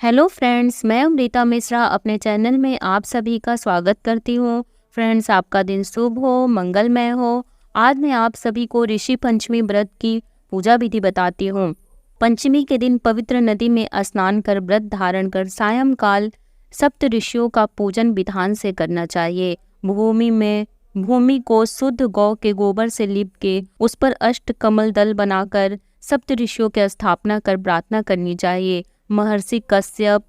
Hello friends, मैं अमृता मिश्रा अपने channel में आप सभी का स्वागत करती हूँ। फ्रेंड्स, आपका दिन शुभ हो, मंगलमय हो। आज मैं आप सभी को ऋषि पंचमी व्रत की पूजा विधि बताती हूँ। पंचमी के दिन पवित्र नदी में स्नान कर व्रत धारण कर सायंकाल सप्त ऋषियों का पूजन विधान से करना चाहिए। भूमि को शुद्ध गौ के गोबर से लीप के उस पर अष्ट कमल दल बनाकर सप्त ऋषियों की स्थापना कर प्रार्थना करनी चाहिए। महर्षि कश्यप,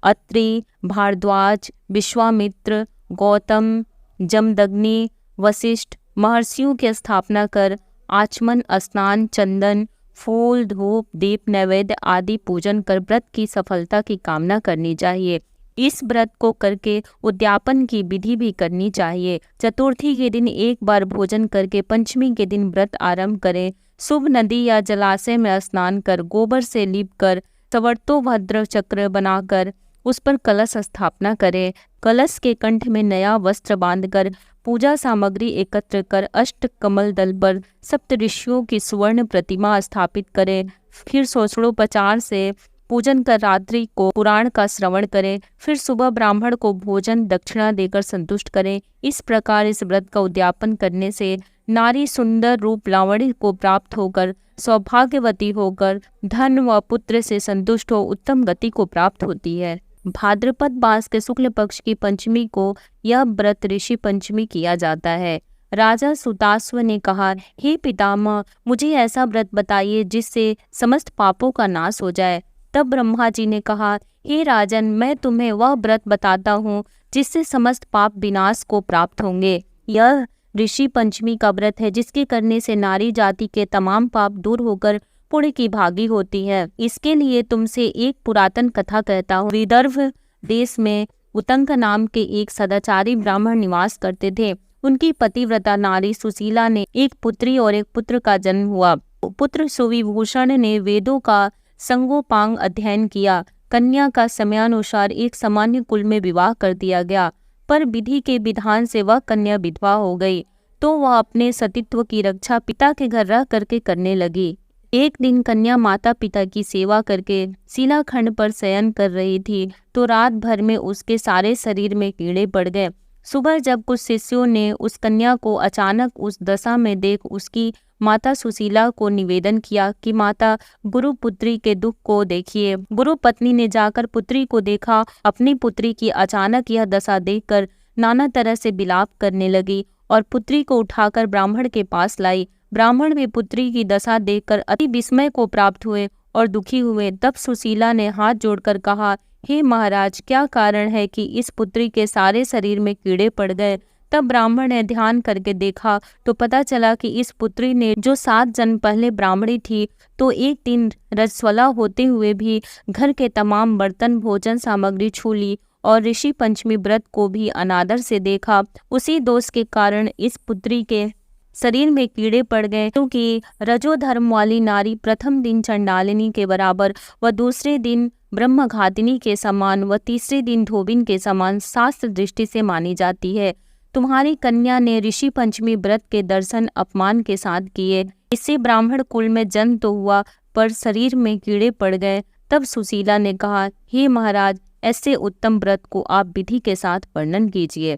अत्रि, भारद्वाज, विश्वामित्र, गौतम, जमदग्नि, वशिष्ठ महर्षियों की स्थापना कर आचमन, स्नान, चंदन, फूल, धूप, दीप, नैवेद्य आदि पूजन कर व्रत की सफलता की कामना करनी चाहिए। इस व्रत को करके उद्यापन की विधि भी करनी चाहिए। चतुर्थी के दिन एक बार भोजन करके पंचमी के दिन व्रत आरंभ करें। शुभ नदी या जलाशय में स्नान कर गोबर से लीप कर सवर्तोभद्र चक्र बनाकर उस पर कलश स्थापना करें। कलश के कंठ में नया वस्त्र बांधकर पूजा सामग्री एकत्र कर अष्ट कमल दल पर सप्त ऋषियों की स्वर्ण प्रतिमा स्थापित करें। फिर षोडशोपचार से पूजन कर रात्रि को पुराण का श्रवण करें। फिर सुबह ब्राह्मण को भोजन दक्षिणा देकर संतुष्ट करें। इस प्रकार इस व्रत का उद्यापन करने से नारी सुंदर रूप लावण्य को प्राप्त होकर सौभाग्यवती होकर धन व पुत्र से संतुष्ट हो उत्तम गति को प्राप्त होती है। भाद्रपद मास के शुक्ल पक्ष की पंचमी को यह व्रत ऋषि पंचमी किया जाता है। राजा सुताश्व ने कहा, हे पितामह, मुझे ऐसा व्रत बताइए जिससे समस्त पापों का नाश हो जाए। तब ब्रह्मा जी ने कहा, हे राजन, मैं तुम्हें वह व्रत बताता हूँ जिससे समस्त पाप विनाश को प्राप्त होंगे। यह ऋषि पंचमी का व्रत है जिसके करने से नारी जाति के तमाम पाप दूर होकर पुण्य की भागी होती है। इसके लिए तुमसे एक पुरातन कथा कहता हूँ। विदर्भ देश में उतंक नाम के एक सदाचारी ब्राह्मण निवास करते थे। उनकी पतिव्रता नारी सुशीला ने एक पुत्री और एक पुत्र का जन्म हुआ। पुत्र सुविभूषण ने वेदों का संगोपांग अध्ययन किया। कन्या का समयानुसार एक सामान्य कुल में विवाह कर दिया गया, पर विधि के विधान से वह कन्या विधवा हो गई, तो वह अपने सतीत्व की रक्षा पिता के घर रह करके करने लगी। एक दिन कन्या माता पिता की सेवा करके शिलाखंड पर शयन कर रही थी तो रात भर में उसके सारे शरीर में कीड़े पड़ गए। सुबह जब कुछ शिष्यों ने उस कन्या को अचानक उस दशा में देख उसकी माता सुशीला को निवेदन किया कि माता, गुरु पुत्री के दुख को देखिए। गुरु पत्नी ने जाकर पुत्री को देखा। अपनी पुत्री की अचानक यह दशा देखकर नाना तरह से विलाप करने लगी और पुत्री को उठाकर ब्राह्मण के पास लाई। ब्राह्मण भी पुत्री की दशा देखकर अति विस्मय को प्राप्त हुए और दुखी हुए। तब सुशीला ने हाथ जोड़कर कहा, हे महाराज, क्या कारण है कि इस पुत्री के सारे शरीर में कीड़े पड़ गए। तब ब्राह्मण ने ध्यान करके देखा तो पता चला कि इस पुत्री ने जो 7 जन्म पहले ब्राह्मणी थी, तो एक दिन रजस्वला होते हुए भी घर के तमाम बर्तन भोजन सामग्री छू ली और ऋषि पंचमी व्रत को भी अनादर से देखा। उसी दोष के कारण इस पुत्री के शरीर में कीड़े पड़ गए, क्योंकि रजोधर्म वाली नारी प्रथम दिन चंडालिनी के बराबर व दूसरे दिन ब्रह्मघातिनी के समान व तीसरे दिन धोबिन के समान शास्त्र दृष्टि से मानी जाती है। तुम्हारी कन्या ने ऋषि पंचमी व्रत के दर्शन अपमान के साथ किए। इससे ब्राह्मण कुल में जन्म तो हुआ, पर शरीर में कीड़े पड़ गए। तब सुशीला ने कहा, हे महाराज, ऐसे उत्तम व्रत को आप विधि के साथ वर्णन कीजिए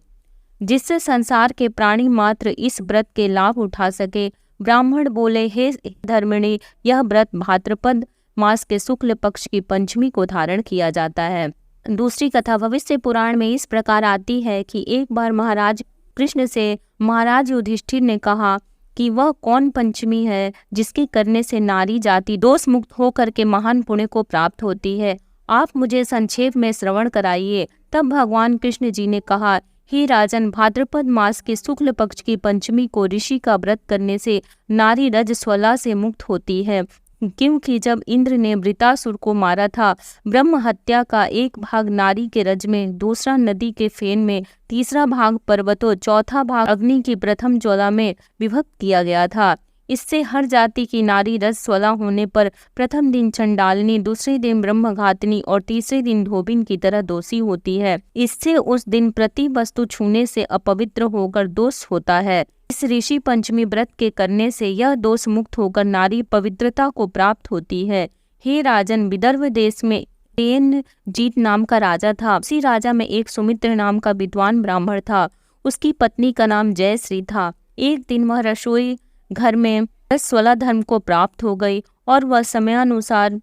जिससे संसार के प्राणी मात्र इस व्रत के लाभ उठा सके। ब्राह्मण बोले, हे धर्मिणी, यह व्रत भाद्रपद मास के शुक्ल पक्ष की पंचमी को धारण किया जाता है। दूसरी कथा भविष्य पुराण में इस प्रकार आती है कि एक बार महाराज कृष्ण से महाराज युधिष्ठिर ने कहा कि वह कौन पंचमी है जिसके करने से नारी जाति दोष मुक्त होकर के महान पुण्य को प्राप्त होती है। आप मुझे संक्षेप में श्रवण कराइए। तब भगवान कृष्ण जी ने कहा, हे राजन, भाद्रपद मास के शुक्ल पक्ष की पंचमी को ऋषि का व्रत करने से नारी रजस्वला से मुक्त होती है, क्योंकि जब इंद्र ने वृतासुर को मारा था, ब्रह्म हत्या का एक भाग नारी के रज में, दूसरा नदी के फेन में, तीसरा भाग पर्वतों, चौथा भाग अग्नि की प्रथम ज्वाला में विभक्त किया गया था। इससे हर जाति की नारी रजस्वला होने पर प्रथम दिन चंडालिनी, दूसरे दिन ब्रह्मघातिनी और तीसरे दिन धोबिन की तरह दोषी होती है। इससे उस दिन प्रति वस्तु छूने से अपवित्र होकर दोष होता है। इस ऋषि पंचमी व्रत के करने से यह दोष मुक्त होकर नारी पवित्रता को प्राप्त होती है। हे राजन, विदर्भ देश में जीत नाम का राजा था। उसी राजा में एक सुमित्र नाम का विद्वान ब्राह्मण था। उसकी पत्नी का नाम जयश्री था। एक दिन वह रसोई घर में स्वला धर्म को प्राप्त हो गई और वह समयानुसार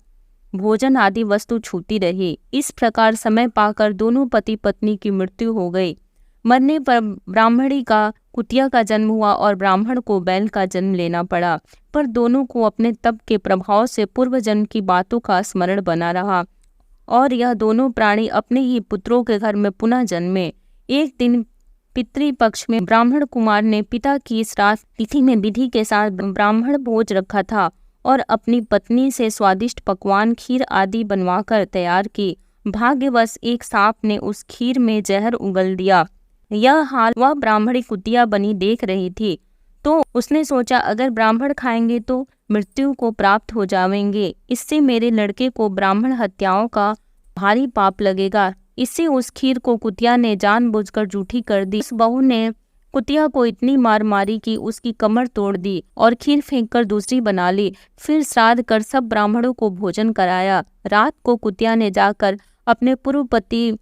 भोजन आदि वस्तु छूती रही। इस प्रकार समय पाकर दोनों पति पत्नी की मृत्यु हो गई। मरने पर ब्राह्मणी का कुतिया का जन्म हुआ और ब्राह्मण को बैल का जन्म लेना पड़ा। पर दोनों को अपने तप के प्रभाव से पूर्व जन्म की बातों का स्मरण बना रहा और यह दोनों प्राणी अपने ही पुत्रों के घर में पुनः जन्मे। एक दिन पितृपक्ष में ब्राह्मण कुमार ने पिता की श्राद्ध तिथि में विधि के साथ ब्राह्मण भोज रखा था और अपनी पत्नी से स्वादिष्ट पकवान खीर आदि बनवाकर तैयार की। भाग्यवश एक सांप ने उस खीर में जहर उगल दिया। यह हाल वह ब्राह्मणी कुतिया बनी देख रही थी, तो उसने सोचा अगर ब्राह्मण खाएंगे तो मृत्यु को प्राप्त हो जाएंगे, इससे मेरे लड़के को ब्राह्मण हत्याओं का भारी पाप लगेगा। इससे उस खीर को कुतिया ने जानबूझकर जूठी कर दी। उस बहू ने कुतिया को इतनी मार मारी कि उसकी कमर तोड़ दी और खीर फेंककर दूसरी बना ली। फिर श्राद्ध कर सब ब्राह्मणों को भोजन कराया। रात को कुतिया ने जाकर अपने पूर्व पति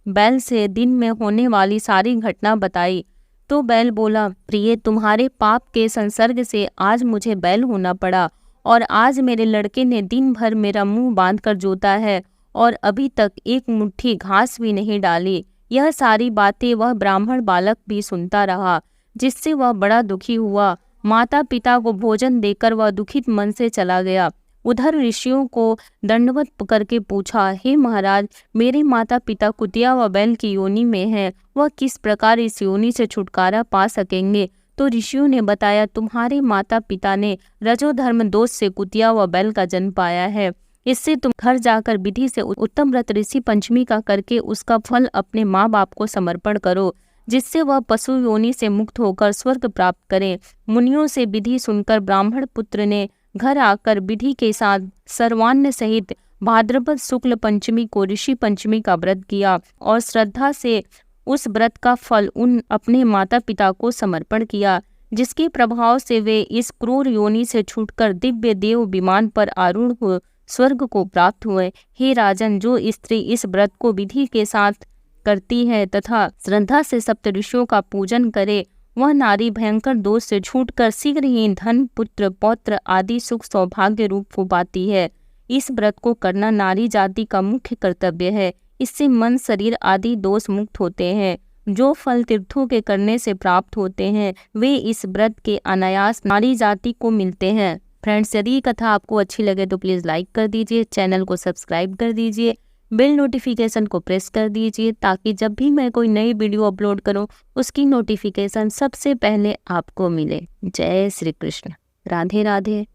बैल से दिन में होने वाली सारी घटना बताई। तो बैल बोला, प्रिय, तुम्हारे पाप के संसर्ग से आज मुझे बैल होना पड़ा और आज मेरे लड़के ने दिन भर मेरा मुंह बांधकर जोता है और अभी तक एक मुट्ठी घास भी नहीं डाली। यह सारी बातें वह ब्राह्मण बालक भी सुनता रहा, जिससे वह बड़ा दुखी हुआ। माता पिता को भोजन देकर वह दुखित मन से चला गया। उधर ऋषियों को दंडवत करके पूछा, हे महाराज, मेरे माता पिता कुतिया व बैल की योनि में हैं, वह किस प्रकार इस योनि से छुटकारा पा सकेंगे? तो ऋषियों ने बताया, तुम्हारे माता पिता ने रजोधर्म दोष से कुतिया व बैल का जन्म पाया है। इससे तुम घर जाकर विधि से उत्तम व्रत ऋषि पंचमी का करके उसका फल अपने माँ बाप को समर्पण करो, जिससे वह पशु योनि से मुक्त होकर स्वर्ग प्राप्त करें। मुनियों से विधि सुनकर ब्राह्मण पुत्र ने घर आकर विधि के साथ सर्वान्न सहित भाद्रपद शुक्ल पंचमी को ऋषि पंचमी का व्रत किया और श्रद्धा से उस व्रत का फल उन अपने माता पिता को समर्पण किया, जिसके प्रभाव से वे इस क्रूर योनि से छूटकर दिव्य देव विमान पर आरूढ़ हो स्वर्ग को प्राप्त हुए। हे राजन, जो स्त्री इस व्रत को विधि के साथ करती है तथा श्रद्धा से सप्त ऋषियों का पूजन करे, वह नारी भयंकर दोष से छूटकर शीघ्र ही धन, पुत्र, पौत्र आदि सुख सौभाग्य रूप हो पाती है। इस व्रत को करना नारी जाति का मुख्य कर्तव्य है। इससे मन, शरीर आदि दोष मुक्त होते हैं। जो फल तीर्थों के करने से प्राप्त होते हैं, वे इस व्रत के अनायास नारी जाति को मिलते हैं। फ्रेंड्स, यदि ये कथा आपको अच्छी लगे तो प्लीज़ लाइक कर दीजिए, चैनल को सब्सक्राइब कर दीजिए, बेल नोटिफिकेशन को प्रेस कर दीजिए, ताकि जब भी मैं कोई नई वीडियो अपलोड करूं उसकी नोटिफिकेशन सबसे पहले आपको मिले। जय श्री कृष्ण। राधे राधे।